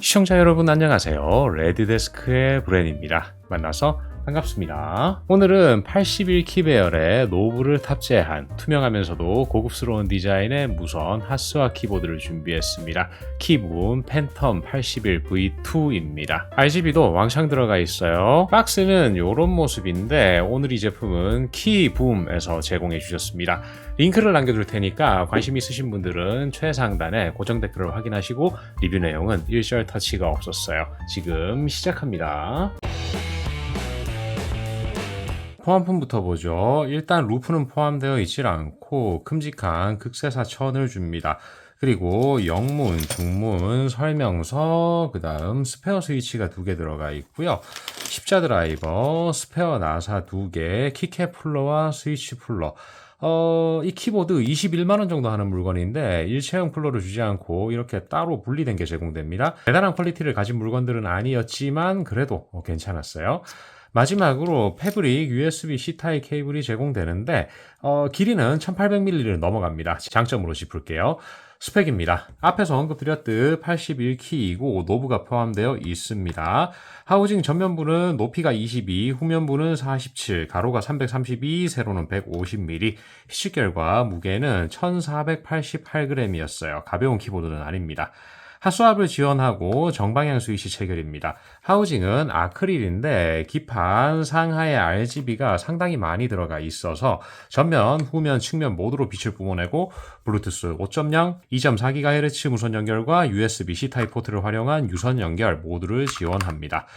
시청자 여러분 안녕하세요. 레드데스크의 브랜입니다. 만나서 반갑습니다. 오늘은 81키 배열의 노브를 탑재한 투명하면서도 고급스러운 디자인의 무선 핫스와 키보드를 준비했습니다. 키붐 팬텀 81V2입니다. RGB도 왕창 들어가 있어요. 박스는 이런 모습인데 오늘 이 제품은 키붐에서 제공해 주셨습니다. 링크를 남겨둘 테니까 관심 있으신 분들은 최상단에 고정 댓글을 확인하시고 리뷰 내용은 일절 터치가 없었어요. 지금 시작합니다. 포함품부터 보죠. 일단 루프는 포함되어 있질 않고 큼직한 극세사 천을 줍니다. 그리고 영문, 중문, 설명서, 그 다음 스페어 스위치가 2개 들어가 있고요. 십자 드라이버, 스페어 나사 2개, 키캡 풀러와 스위치 풀러. 이 키보드 21만원 정도 하는 물건인데 일체형 풀러를 주지 않고 이렇게 따로 분리된 게 제공됩니다. 대단한 퀄리티를 가진 물건들은 아니었지만 그래도 괜찮았어요. 마지막으로 패브릭 USB-C 타입 케이블이 제공되는데 길이는 1800mm를 넘어갑니다. 장점으로 짚을게요. 스펙입니다. 앞에서 언급드렸듯 81키이고 노브가 포함되어 있습니다. 하우징 전면부는 높이가 22, 후면부는 47, 가로가 332, 세로는 150mm, 시계열과 무게는 1488g이었어요. 가벼운 키보드는 아닙니다. 핫스왑을 지원하고 정방향 스위치 체결입니다. 하우징은 아크릴인데 기판 상하의 RGB가 상당히 많이 들어가 있어서 전면, 후면, 측면 모두로 빛을 뿜어내고 블루투스 5.0, 2.4GHz 무선 연결과 USB-C 타입 포트를 활용한 유선 연결 모두를 지원합니다.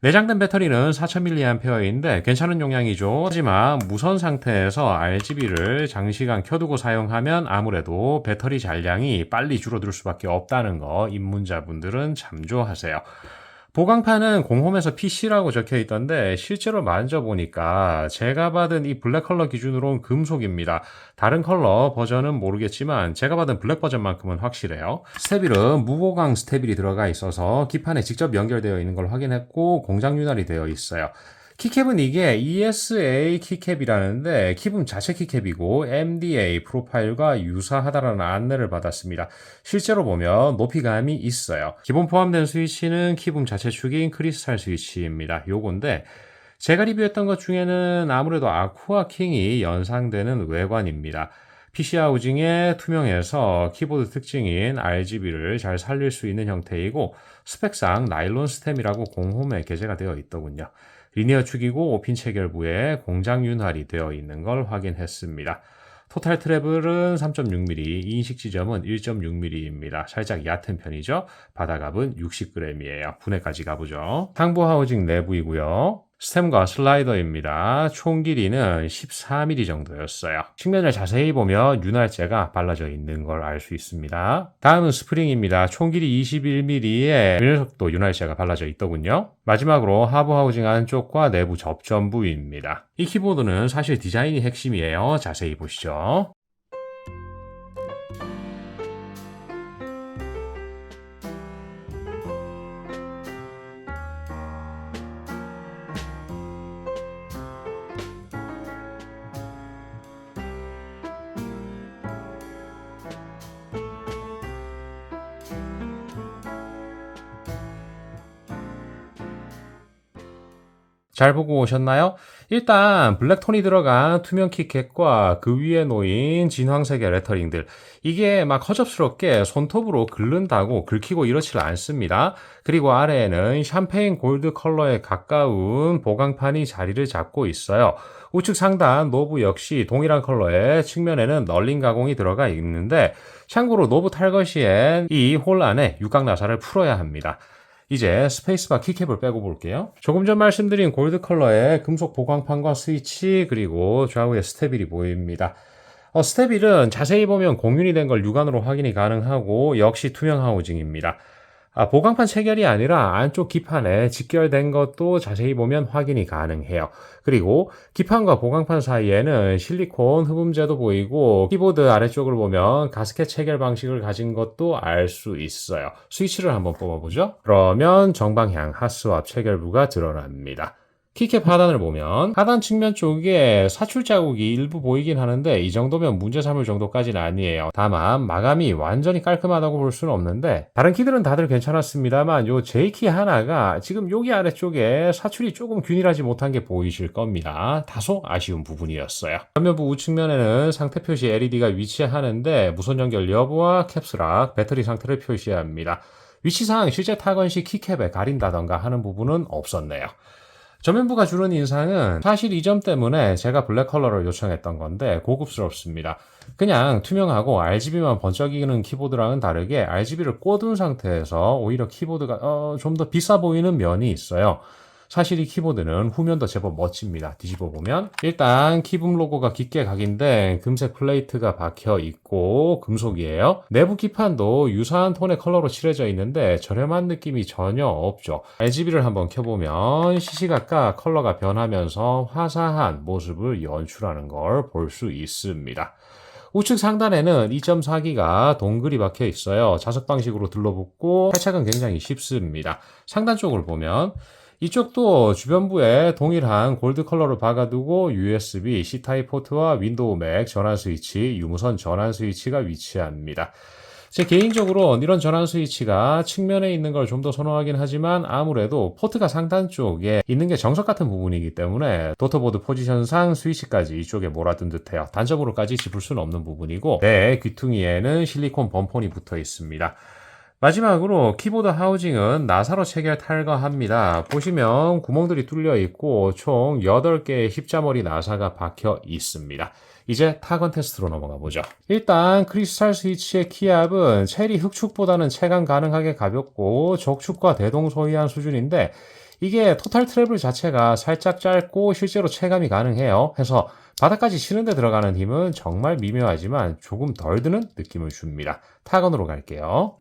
내장된 배터리는 4000mAh인데 괜찮은 용량이죠. 하지만 무선 상태에서 RGB를 장시간 켜두고 사용하면 아무래도 배터리 잔량이 빨리 줄어들 수밖에 없다는 거 입문자분들은 참조하세요. 보강판은 공홈에서 PC라고 적혀 있던데 실제로 만져보니까 제가 받은 이 블랙 컬러 기준으로는 금속입니다. 다른 컬러 버전은 모르겠지만 제가 받은 블랙 버전만큼은 확실해요. 스테빌은 무보강 스테빌이 들어가 있어서 기판에 직접 연결되어 있는 걸 확인했고 공장 윤활이 되어 있어요. 키캡은 이게 ESA 키캡이라는데 키붐 자체 키캡이고 MDA 프로파일과 유사하다라는 안내를 받았습니다. 실제로 보면 높이감이 있어요. 기본 포함된 스위치는 키붐 자체 축인 크리스탈 스위치입니다. 요건데 제가 리뷰했던 것 중에는 아무래도 아쿠아 킹이 연상되는 외관입니다. PC 하우징의 투명해서 키보드 특징인 RGB를 잘 살릴 수 있는 형태이고 스펙상 나일론 스템이라고 공홈에 게재가 되어 있더군요. 리니어 축이고 5핀 체결부에 공장 윤활이 되어 있는 걸 확인했습니다. 토탈 트래블은 3.6mm, 인식 지점은 1.6mm입니다. 살짝 얕은 편이죠. 바닥압은 60g이에요. 분해까지 가보죠. 상부 하우징 내부이고요. 스템과 슬라이더입니다. 총 길이는 14mm 정도였어요. 측면을 자세히 보면 윤활제가 발라져 있는 걸 알 수 있습니다. 다음은 스프링입니다. 총 길이 21mm에 밀속도 윤활제가 발라져 있더군요. 마지막으로 하부 하우징 안쪽과 내부 접점 부위입니다. 이 키보드는 사실 디자인이 핵심이에요. 자세히 보시죠. 잘 보고 오셨나요? 일단 블랙톤이 들어간 투명 키캡과 그 위에 놓인 진황색의 레터링들 이게 막 허접스럽게 손톱으로 긁는다고 긁히고 이렇지 않습니다. 그리고 아래에는 샴페인 골드 컬러에 가까운 보강판이 자리를 잡고 있어요. 우측 상단 노브 역시 동일한 컬러에 측면에는 널링 가공이 들어가 있는데 참고로 노브 탈거 시엔 이 홀 안에 육각 나사를 풀어야 합니다. 이제 스페이스바 키캡을 빼고 볼게요. 조금 전 말씀드린 골드 컬러의 금속 보강판과 스위치 그리고 좌우에 스테빌이 보입니다. 스테빌은 자세히 보면 공윤이 된 걸 육안으로 확인이 가능하고 역시 투명 하우징입니다. 보강판 체결이 아니라 안쪽 기판에 직결된 것도 자세히 보면 확인이 가능해요. 그리고 기판과 보강판 사이에는 실리콘 흡음재도 보이고 키보드 아래쪽을 보면 가스켓 체결 방식을 가진 것도 알 수 있어요. 스위치를 한번 뽑아보죠. 그러면 정방향 핫스왑 체결부가 드러납니다. 키캡 하단을 보면 하단 측면 쪽에 사출 자국이 일부 보이긴 하는데 이 정도면 문제 삼을 정도까지는 아니에요. 다만 마감이 완전히 깔끔하다고 볼 수는 없는데 다른 키들은 다들 괜찮았습니다만 요 J키 하나가 지금 여기 아래쪽에 사출이 조금 균일하지 못한 게 보이실 겁니다. 다소 아쉬운 부분이었어요. 전면부 우측면에는 상태 표시 LED가 위치하는데 무선 연결 여부와 캡슐락, 배터리 상태를 표시합니다. 위치상 실제 타건 시 키캡에 가린다던가 하는 부분은 없었네요. 전면부가 주는 인상은 사실 이 점 때문에 제가 블랙 컬러를 요청했던 건데 고급스럽습니다. 그냥 투명하고 RGB만 번쩍이는 키보드랑은 다르게 RGB를 꽂은 상태에서 오히려 키보드가 좀 더 비싸 보이는 면이 있어요. 사실 이 키보드는 후면도 제법 멋집니다. 뒤집어 보면 일단 키붐 로고가 깊게 각인된 금색 플레이트가 박혀 있고 금속이에요. 내부 기판도 유사한 톤의 컬러로 칠해져 있는데 저렴한 느낌이 전혀 없죠. RGB를 한번 켜보면 시시각각 컬러가 변하면서 화사한 모습을 연출하는 걸 볼 수 있습니다. 우측 상단에는 2.4기가 동글이 박혀 있어요. 자석 방식으로 들러붙고 탈착은 굉장히 쉽습니다. 상단 쪽을 보면 이쪽도 주변부에 동일한 골드 컬러를 박아두고 USB, C타입 포트와 윈도우 맥 전환 스위치, 유무선 전환 스위치가 위치합니다. 제 개인적으로 이런 전환 스위치가 측면에 있는 걸 좀 더 선호하긴 하지만 아무래도 포트가 상단 쪽에 있는 게 정석 같은 부분이기 때문에 도터보드 포지션상 스위치까지 이쪽에 몰아둔 듯해요. 단점으로까지 짚을 수는 없는 부분이고 내 귀퉁이에는 실리콘 범폰이 붙어 있습니다. 마지막으로 키보드 하우징은 나사로 체결 탈거합니다. 보시면 구멍들이 뚫려 있고 총 8개의 십자머리 나사가 박혀 있습니다. 이제 타건 테스트로 넘어가 보죠. 일단 크리스탈 스위치의 키압은 체리 흑축보다는 체감 가능하게 가볍고 적축과 대동소이한 수준인데 이게 토탈 트래블 자체가 살짝 짧고 실제로 체감이 가능해요. 해서 바닥까지 치는 데 들어가는 힘은 정말 미묘하지만 조금 덜 드는 느낌을 줍니다. 타건으로 갈게요.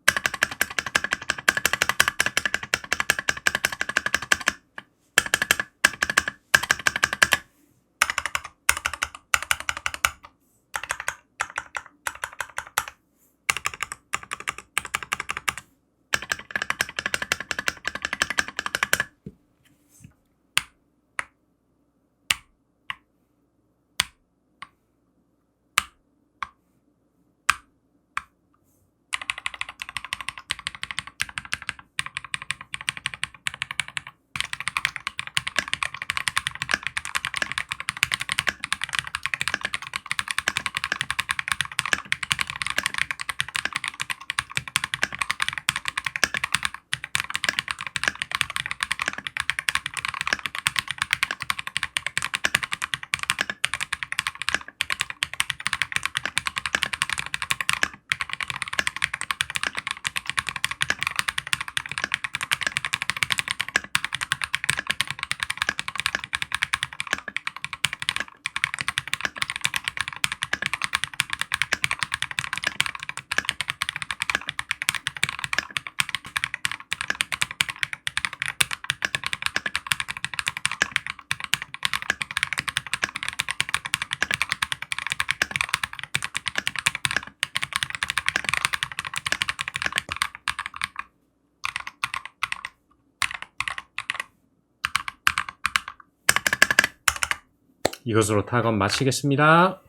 이것으로 타건 마치겠습니다.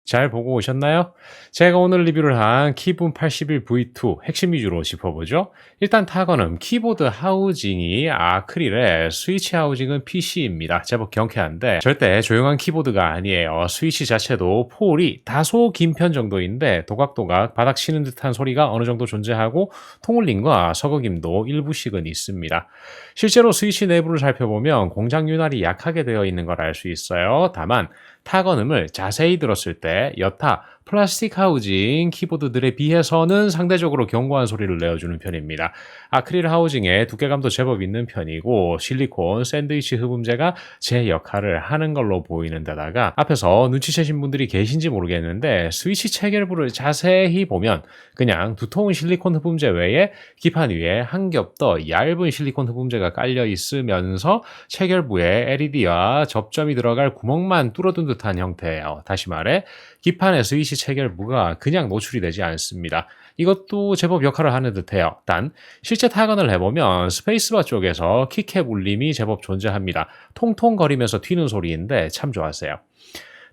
잘 보고 오셨나요? 제가 오늘 리뷰를 한 키붐 81V2 핵심 위주로 짚어보죠. 일단 타건은 키보드 하우징이 아크릴에 스위치 하우징은 PC입니다. 제법 경쾌한데 절대 조용한 키보드가 아니에요. 스위치 자체도 폴이 다소 긴 편 정도인데 도각도각 바닥 치는 듯한 소리가 어느 정도 존재하고 통울림과 서거김도 일부씩은 있습니다. 실제로 스위치 내부를 살펴보면 공장 윤활이 약하게 되어 있는 걸 알 수 있어요. 다만 타건음을 자세히 들었을 때 여타 플라스틱 하우징 키보드들에 비해서는 상대적으로 견고한 소리를 내어주는 편입니다. 아크릴 하우징의 두께감도 제법 있는 편이고 실리콘 샌드위치 흡음재가 제 역할을 하는 걸로 보이는 데다가 앞에서 눈치채신 분들이 계신지 모르겠는데 스위치 체결부를 자세히 보면 그냥 두터운 실리콘 흡음재 외에 기판 위에 한 겹 더 얇은 실리콘 흡음재가 깔려 있으면서 체결부에 LED와 접점이 들어갈 구멍만 뚫어둔 듯한 형태예요. 다시 말해 기판의 스위치 스위치 체결부가 그냥 노출이 되지 않습니다. 이것도 제법 역할을 하는 듯해요. 단 실제 타건을 해보면 스페이스바 쪽에서 키캡 울림이 제법 존재합니다. 통통거리면서 튀는 소리인데 참조하세요.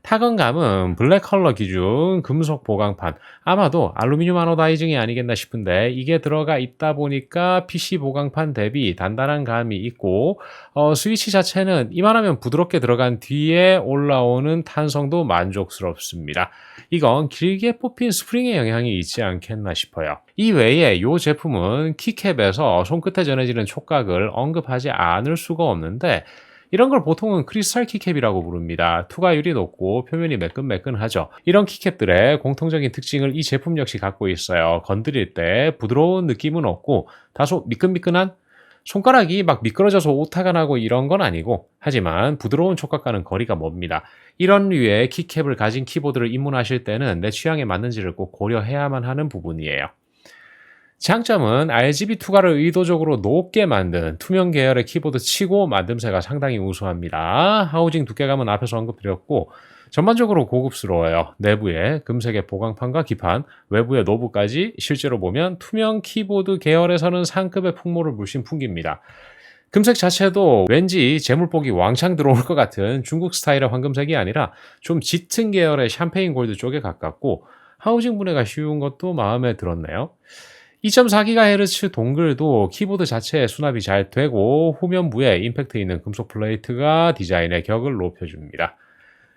타건감은 블랙 컬러 기준 금속 보강판, 아마도 알루미늄 아노다이징이 아니겠나 싶은데 이게 들어가 있다 보니까 PC 보강판 대비 단단한 감이 있고 스위치 자체는 이만하면 부드럽게 들어간 뒤에 올라오는 탄성도 만족스럽습니다. 이건 길게 뽑힌 스프링의 영향이 있지 않겠나 싶어요. 이 외에 이 제품은 키캡에서 손끝에 전해지는 촉각을 언급하지 않을 수가 없는데 이런 걸 보통은 크리스탈 키캡이라고 부릅니다. 투과율이 높고 표면이 매끈매끈하죠. 이런 키캡들의 공통적인 특징을 이 제품 역시 갖고 있어요. 건드릴 때 부드러운 느낌은 없고 다소 미끈미끈한, 손가락이 막 미끄러져서 오타가 나고 이런 건 아니고, 하지만 부드러운 촉각과는 거리가 멉니다. 이런 류의 키캡을 가진 키보드를 입문하실 때는 내 취향에 맞는지를 꼭 고려해야만 하는 부분이에요. 장점은 RGB 투과를 의도적으로 높게 만든 투명 계열의 키보드 치고 만듦새가 상당히 우수합니다. 하우징 두께감은 앞에서 언급드렸고 전반적으로 고급스러워요. 내부에 금색의 보강판과 기판, 외부의 노브까지 실제로 보면 투명 키보드 계열에서는 상급의 풍모를 물씬 풍깁니다. 금색 자체도 왠지 재물복이 왕창 들어올 것 같은 중국 스타일의 황금색이 아니라 좀 짙은 계열의 샴페인 골드 쪽에 가깝고 하우징 분해가 쉬운 것도 마음에 들었네요. 2.4GHz 동글도 키보드 자체에 수납이 잘 되고 후면부에 임팩트 있는 금속 플레이트가 디자인의 격을 높여줍니다.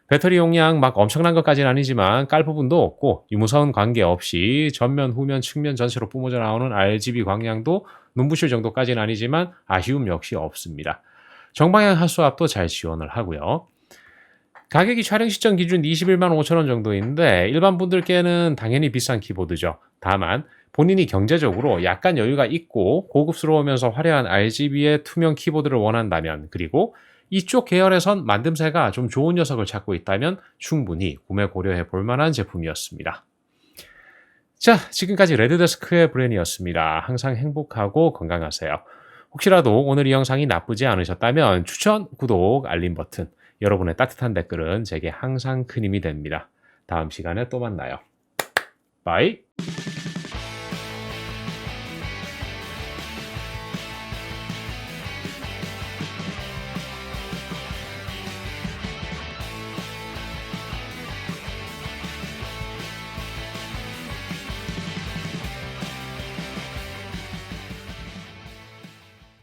배터리 용량 막 엄청난 것까지는 아니지만 깔 부분도 없고 유무선 관계없이 전면, 후면, 측면 전체로 뿜어져 나오는 RGB 광량도 눈부실 정도까지는 아니지만 아쉬움 역시 없습니다. 정방향 하수압도 잘 지원을 하고요. 가격이 촬영 시점 기준 21만 5천 원 정도인데 일반 분들께는 당연히 비싼 키보드죠. 다만 본인이 경제적으로 약간 여유가 있고 고급스러우면서 화려한 RGB의 투명 키보드를 원한다면, 그리고 이쪽 계열에선 만듦새가 좀 좋은 녀석을 찾고 있다면 충분히 구매 고려해 볼 만한 제품이었습니다. 자, 지금까지 레드데스크의 브랜이었습니다. 항상 행복하고 건강하세요. 혹시라도 오늘 이 영상이 나쁘지 않으셨다면 추천, 구독, 알림 버튼, 여러분의 따뜻한 댓글은 제게 항상 큰 힘이 됩니다. 다음 시간에 또 만나요. 바이.